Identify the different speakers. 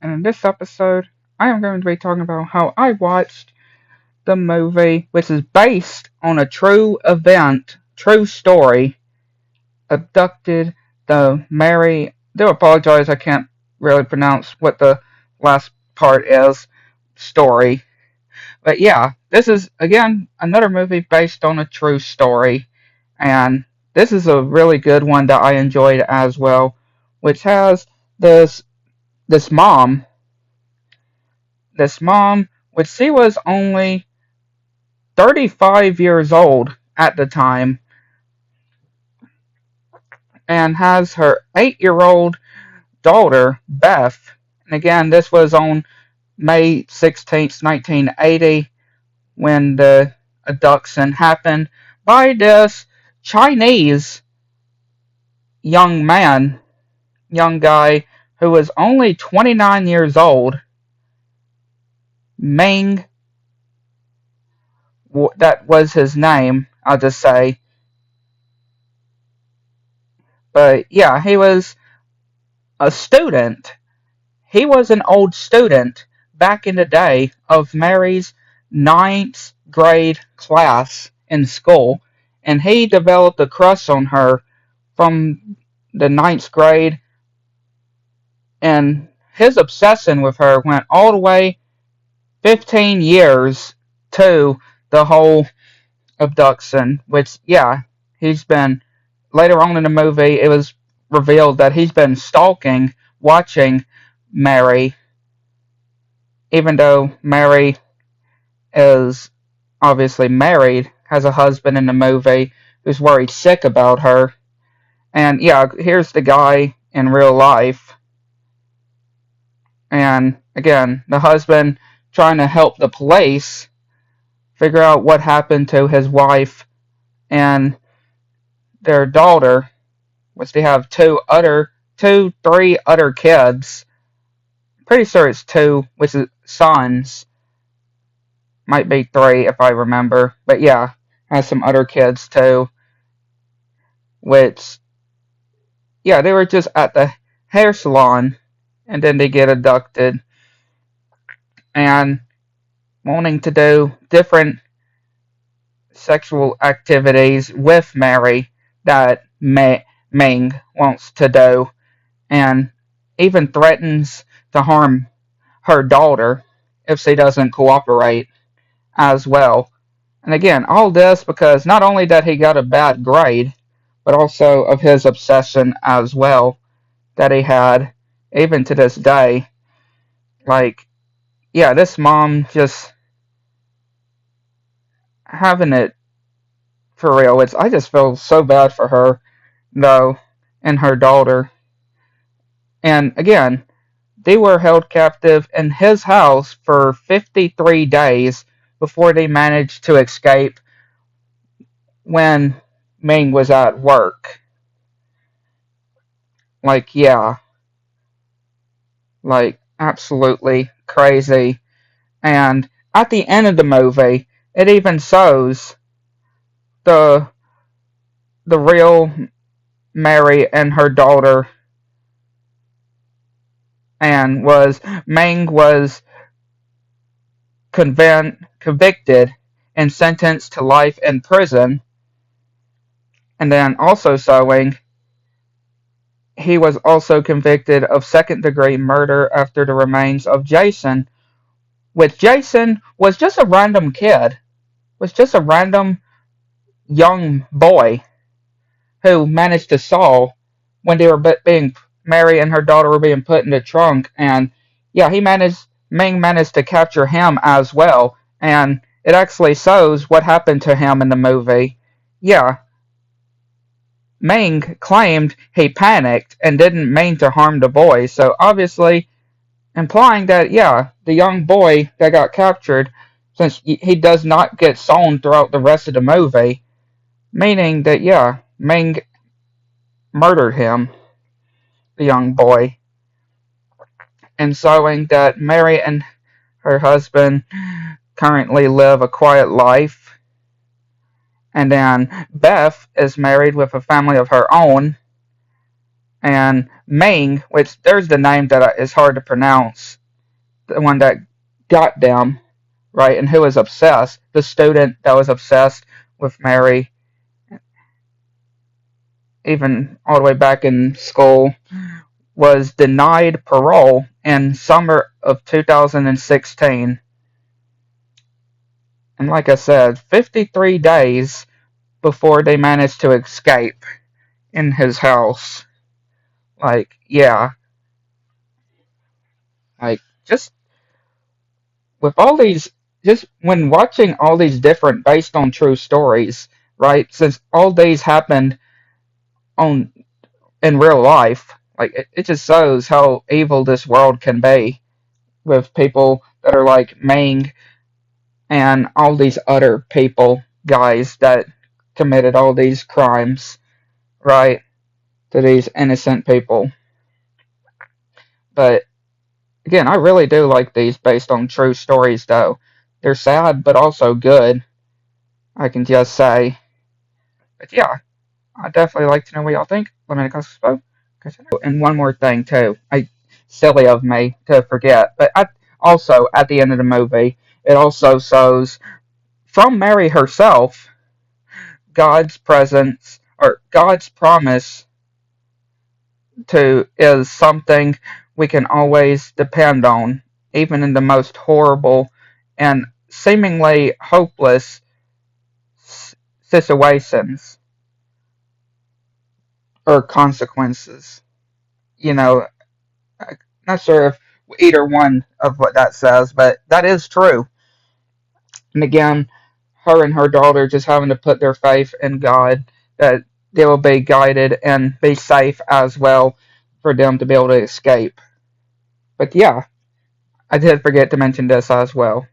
Speaker 1: and in this episode, I am going to be talking about how I watched the movie, which is based on a true event, true story, Abducted, the Mary. Do apologize, I can't really pronounce what the last part is, story. But yeah, this is, again, another movie based on a true story, and this is a really good one that I enjoyed as well, which has this this mom, this mom, which she was only 35 years old at the time, and has her 8-year-old daughter, Beth. And again, this was on May 16th, 1980, when the abduction happened by this Chinese young man, young guy, who was only 29 years old, Ming, that was his name, I'll just say. But yeah, he was a student. He was an old student back in the day of Mary's ninth grade class in school, and he developed a crush on her from the ninth grade, and his obsession with her went all the way 15 years to the whole abduction, which, yeah, he's been, later on in the movie, it was revealed that he's been stalking, watching Mary, even though Mary is obviously married, has a husband in the movie who's worried sick about her. And yeah, here's the guy in real life. And again, the husband trying to help the police figure out what happened to his wife and their daughter, which they have three other kids. Pretty sure it's two, which is sons. Might be three if I remember. But yeah, has some other kids too. Which, yeah, they were just at the hair salon and then they get abducted and wanting to do different sexual activities with Mary that Ming wants to do, and even threatens to harm her daughter if she doesn't cooperate as well. And again, all this because not only that he got a bad grade, but also of his obsession as well that he had, even to this day. Like, yeah, this mom just having it for real. I just feel so bad for her, though, and her daughter. And again, they were held captive in his house for 53 days before they managed to escape when Ming was at work. Like, yeah, like, absolutely crazy. And at the end of the movie, it even shows the the real Mary and her daughter, and was Meng was convicted and sentenced to life in prison, and then also showing he was also convicted of second-degree murder after the remains of Jason, which Jason was just a random kid, was just a random young boy who managed to solve when they were being Mary and her daughter were being put in the trunk, and yeah, Ming managed to capture him as well, and it actually shows what happened to him in the movie. Yeah, Ming claimed he panicked and didn't mean to harm the boy, so obviously implying that, yeah, the young boy that got captured, since he does not get shown throughout the rest of the movie, meaning that, yeah, Ming murdered him, the young boy, and showing that Mary and her husband currently live a quiet life. And then Beth is married with a family of her own. and Ming, which there's the name that is hard to pronounce, the one that got them, right, and who was obsessed, the student that was obsessed with Mary, even all the way back in school, was denied parole in summer of 2016. And like I said, 53 days before they managed to escape in his house. Like, yeah, like, just with all these, just when watching all these different based on true stories, right? Since all these happened on in real life, like it just shows how evil this world can be with people that are like Ming and all these other people, guys that committed all these crimes, right, to these innocent people. But again, I really do like these based on true stories, though. They're sad, but also good, I can just say. But yeah, I'd definitely like to know what y'all think. Let me know below. And one more thing, too. Silly of me to forget. But also, at the end of the movie, it also shows from Mary herself God's presence or God's promise to is something we can always depend on, even in the most horrible and seemingly hopeless situations or consequences. You know, I'm not sure if either one of what that says, but that is true. And again, her and her daughter just having to put their faith in God that they will be guided and be safe as well for them to be able to escape. But yeah, I did forget to mention this as well.